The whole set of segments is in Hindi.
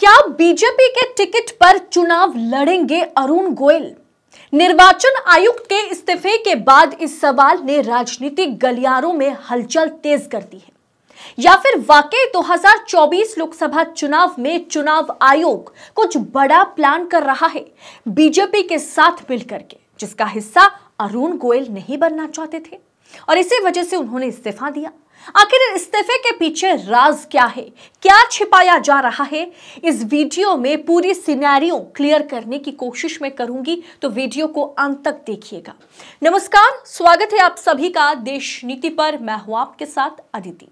क्या बीजेपी के टिकट पर चुनाव लड़ेंगे अरुण गोयल? निर्वाचन आयुक्त के इस्तीफे के बाद इस सवाल ने राजनीतिक गलियारों में हलचल तेज कर दी है। या फिर वाकई 2024 लोकसभा चुनाव में चुनाव आयोग कुछ बड़ा प्लान कर रहा है बीजेपी के साथ मिलकर के, जिसका हिस्सा अरुण गोयल नहीं बनना चाहते थे और इसी वजह से उन्होंने इस्तीफा दिया। आखिर इस्तीफे के पीछे राज क्या है, क्या छिपाया जा रहा है, इस वीडियो में पूरी सिनेरियो क्लियर करने की कोशिश मैं करूंगी, तो वीडियो को अंत तक देखिएगा। नमस्कार, स्वागत है आप सभी का देश नीति पर। मैं हूं आपके साथ अदिति।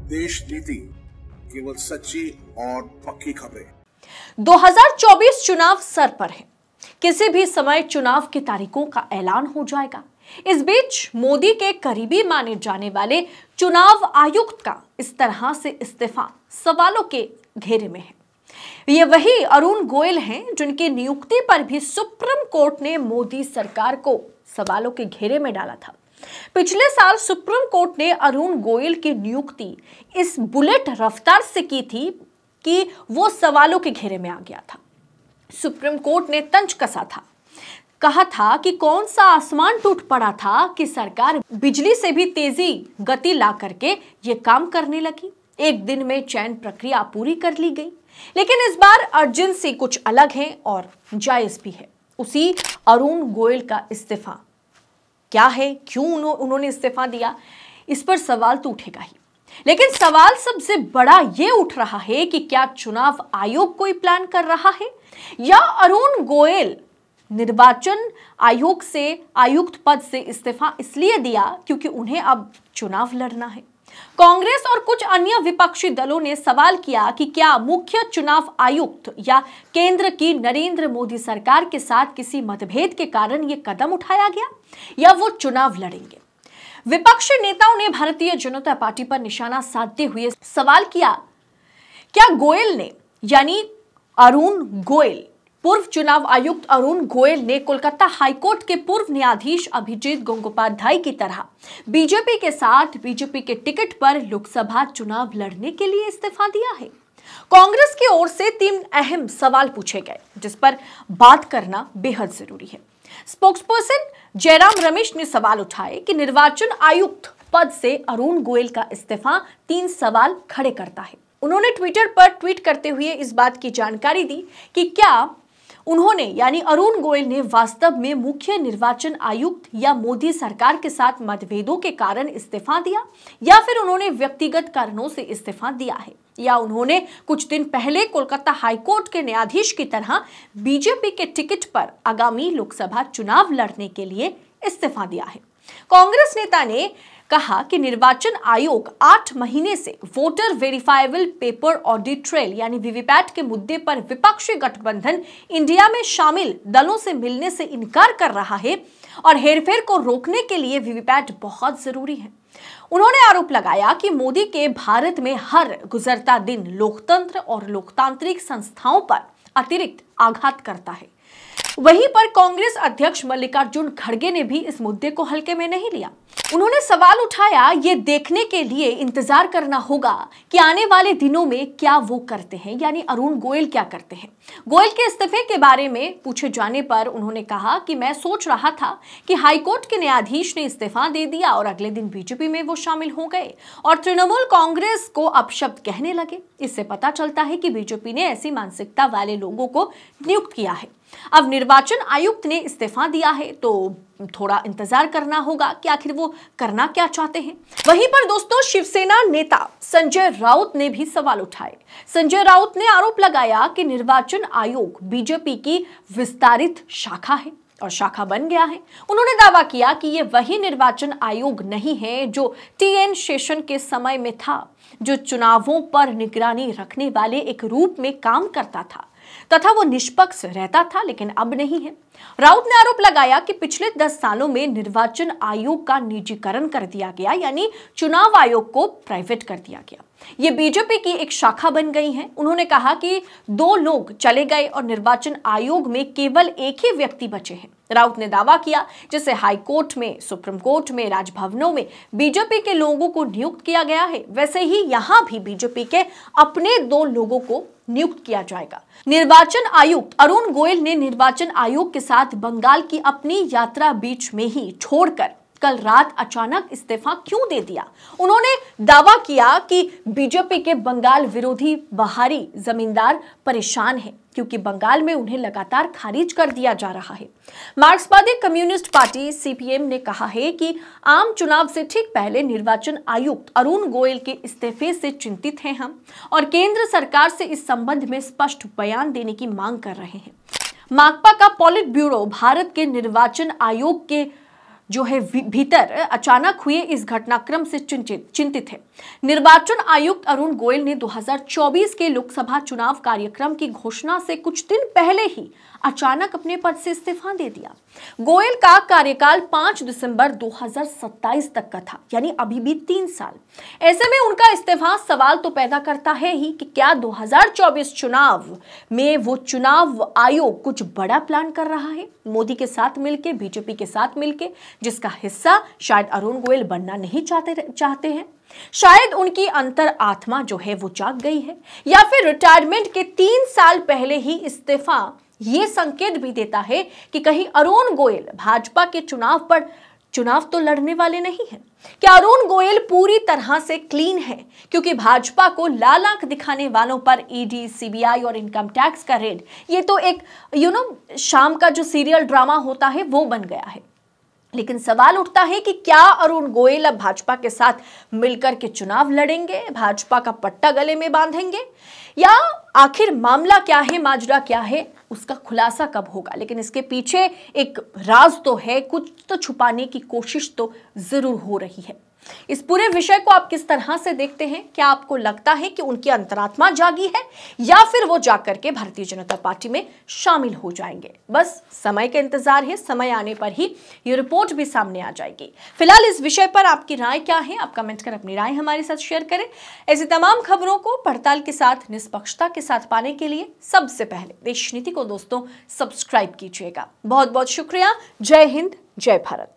देश नीति, केवल सच्ची और पक्की खबरें। 2024 चुनाव सर पर है। किसी भी समय चुनाव की तारीखों का ऐलान हो जाएगा। इस बीच मोदी के करीबी माने जाने वाले चुनाव आयुक्त का इस तरह से इस्तीफा सवालों के घेरे में है। ये वही अरुण गोयल हैं जिनकी नियुक्ति पर भी सुप्रीम कोर्ट ने मोदी सरकार को सवालों के घेरे में डाला था। पिछले साल सुप्रीम कोर्ट ने अरुण गोयल की नियुक्ति इस बुलेट रफ्तार से की थी कि वो सवालों के घेरे में आ गया था। सुप्रीम कोर्ट ने तंज कसा था, कहा था कि कौन सा आसमान टूट पड़ा था कि सरकार बिजली से भी तेजी गति ला करके ये काम करने लगी। एक दिन में चयन प्रक्रिया पूरी कर ली गई, लेकिन इस बार अर्जेंसी कुछ अलग है और जायज भी है। उसी अरुण गोयल का इस्तीफा क्या है, क्यों उन्होंने इस्तीफा दिया, इस पर सवाल तो उठेगा ही। लेकिन सवाल सबसे बड़ा ये उठ रहा है कि क्या चुनाव आयोग कोई प्लान कर रहा है या अरुण गोयल निर्वाचन आयोग से आयुक्त पद से इस्तीफा इसलिए दिया क्योंकि उन्हें अब चुनाव लड़ना है। कांग्रेस और कुछ अन्य विपक्षी दलों ने सवाल किया कि क्या मुख्य चुनाव आयुक्त या केंद्र की नरेंद्र मोदी सरकार के साथ किसी मतभेद के कारण यह कदम उठाया गया या वो चुनाव लड़ेंगे। विपक्षी नेताओं ने भारतीय जनता पार्टी पर निशाना साधते हुए सवाल किया, क्या गोयल ने यानी अरुण गोयल, पूर्व चुनाव आयुक्त अरुण गोयल ने कोलकाता हाईकोर्ट के पूर्व न्यायाधीश अभिजीत गंगोपाध्याय की तरह बीजेपी के साथ बीजेपी के टिकट पर लोकसभा चुनाव लड़ने के लिए इस्तीफा दिया है? कांग्रेस की ओर से 3 अहम सवाल पूछे गए जिस पर बात करना बेहद जरूरी है। स्पोक्सपर्सन जयराम रमेश ने सवाल उठाए कि निर्वाचन आयुक्त पद से अरुण गोयल का इस्तीफा 3 सवाल खड़े करता है। उन्होंने ट्विटर पर ट्वीट करते हुए इस बात की जानकारी दी कि क्या उन्होंने यानी अरुण गोयल ने वास्तव में मुख्य निर्वाचन आयुक्त या मोदी सरकार के साथ मतभेदों के कारण इस्तीफा दिया या फिर उन्होंने व्यक्तिगत कारणों से इस्तीफा दिया है या उन्होंने कुछ दिन पहले कोलकाता हाईकोर्ट के न्यायाधीश की तरह बीजेपी के टिकट पर आगामी लोकसभा चुनाव लड़ने के लिए इस्तीफा दिया है। कांग्रेस नेता ने कहा कि निर्वाचन आयोग 8 महीने से voter verifiable paper audit trail यानी वीवीपैट के मुद्दे पर विपक्षी गठबंधन इंडिया में शामिल दलों से मिलने से इनकार कर रहा है और हेरफेर को रोकने के लिए वीवीपैट बहुत जरूरी है। उन्होंने आरोप लगाया कि मोदी के भारत में हर गुजरता दिन लोकतंत्र और लोकतांत्रिक संस्थाओं पर अतिरिक्त आघात करता है। वहीं पर कांग्रेस अध्यक्ष मल्लिकार्जुन खड़गे ने भी इस मुद्दे को हल्के में नहीं लिया। उन्होंने सवाल उठाया, ये देखने के लिए इंतजार करना होगा कि आने वाले दिनों में क्या वो करते हैं, यानी अरुण गोयल क्या करते हैं। गोयल के इस्तीफे के बारे में पूछे जाने पर उन्होंने कहा कि मैं सोच रहा था कि हाईकोर्ट के न्यायाधीश ने इस्तीफा दे दिया और अगले दिन बीजेपी में वो शामिल हो गए और तृणमूल कांग्रेस को अपशब्द कहने लगे। इससे पता चलता है कि बीजेपी ने ऐसी मानसिकता वाले लोगों को नियुक्त किया है। अब निर्वाचन आयुक्त ने इस्तीफा दिया है तो थोड़ा इंतजार करना होगा कि आखिर वो करना क्या चाहते हैं। वहीं पर दोस्तों, शिवसेना नेता संजय राउत ने भी सवाल उठाए। संजय राउत ने आरोप लगाया कि निर्वाचन आयोग बीजेपी की विस्तारित शाखा है और शाखा बन गया है। उन्होंने दावा किया कि ये वही निर्वाचन आयोग नहीं है जो टीएन शेषन के समय में था, जो चुनावों पर निगरानी रखने वाले एक रूप में काम करता था तथा वो निष्पक्ष रहता था, लेकिन अब नहीं है। राउत ने आरोप लगाया कि पिछले 10 सालों में निर्वाचन आयोग का निजीकरण कर दिया गया, यानी चुनाव आयोग को प्राइवेट कर दिया गया। ये बीजेपी की एक शाखा बन गई हैं। उन्होंने कहा कि 2 लोग चले गए और निर्वाचन आयोग में केवल एक ही व्यक्ति बचे हैं। राउत ने दावा किया जैसे हाई कोर्ट में, सुप्रीम कोर्ट में, राजभवनों में बीजेपी के लोगों को नियुक्त किया गया है, वैसे ही यहां भी बीजेपी के अपने 2 लोगों को नियुक्त किया जाएगा। निर्वाचन आयुक्त अरुण गोयल ने निर्वाचन आयोग के साथ बंगाल की अपनी यात्रा बीच में ही छोड़कर कल रात अचानक इस्तीफा क्यों दे दिया। उन्होंने दावा किया कि बीजेपी के बंगाल विरोधी बाहरी जमींदार परेशान हैं क्योंकि बंगाल में उन्हें लगातार खारिज कर दिया जा रहा है। मार्क्सवादी कम्युनिस्ट पार्टी सीपीएम ने कहा है कि आम चुनाव से ठीक पहले निर्वाचन आयुक्त अरुण गोयल के इस्तीफे से चिंतित हैं हम और केंद्र सरकार से इस संबंध में स्पष्ट बयान देने की मांग कर रहे हैं। माकपा का पॉलिट ब्यूरो भारत के निर्वाचन आयोग के जो है भीतर अचानक हुए इस घटनाक्रम से चिंतित है। निर्वाचन आयुक्त अरुण गोयल ने 2024 के लोकसभा चुनाव कार्यक्रम की घोषणा से कुछ दिन पहले ही अचानक अपने पद से इस्तीफा दे दिया। गोयल का कार्यकाल 5 दिसंबर 2027 तक का था, यानी अभी भी 3 साल। ऐसे में उनका इस्तीफा सवाल तो पैदा करता है ही कि क्या 2024 चुनाव में वो चुनाव आयोग कुछ बड़ा प्लान कर रहा है, मोदी के साथ मिलके, बीजेपी के साथ मिलके, जिसका हिस्सा शायद अरुण गोयल बनना नहीं चाहते हैं। शायद उनकी अंतर आत्मा जो है वो जाग गई है, या फिर रिटायरमेंट के 3 साल पहले ही इस्तीफा ये संकेत भी देता है कि कहीं अरुण गोयल भाजपा के चुनाव तो लड़ने वाले नहीं हैं। क्या अरुण गोयल पूरी तरह से क्लीन है क्योंकि भाजपा को लाल आंख दिखाने वालों पर ईडी, सीबीआई और इनकम टैक्स का रेड ये तो एक शाम का जो सीरियल ड्रामा होता है वो बन गया है। लेकिन सवाल उठता है कि क्या अरुण गोयल अब भाजपा के साथ मिलकर के चुनाव लड़ेंगे, भाजपा का पट्टा गले में बांधेंगे, या आखिर मामला क्या है, माजरा क्या है, उसका खुलासा कब होगा। लेकिन इसके पीछे एक राज तो है, कुछ तो छुपाने की कोशिश तो जरूर हो रही है। इस पूरे विषय को आप किस तरह से देखते हैं? क्या आपको लगता है कि उनकी अंतरात्मा जागी है या फिर वो जाकर के भारतीय जनता पार्टी में शामिल हो जाएंगे? बस समय का इंतजार है, समय आने पर ही ये रिपोर्ट भी सामने आ जाएगी। फिलहाल इस विषय पर आपकी राय क्या है? आप कमेंट कर अपनी राय हमारे साथ शेयर करें। ऐसी तमाम खबरों को पड़ताल के साथ, निष्पक्षता के साथ पाने के लिए सबसे पहले देश नीति को दोस्तों सब्सक्राइब कीजिएगा। बहुत बहुत शुक्रिया। जय हिंद, जय भारत।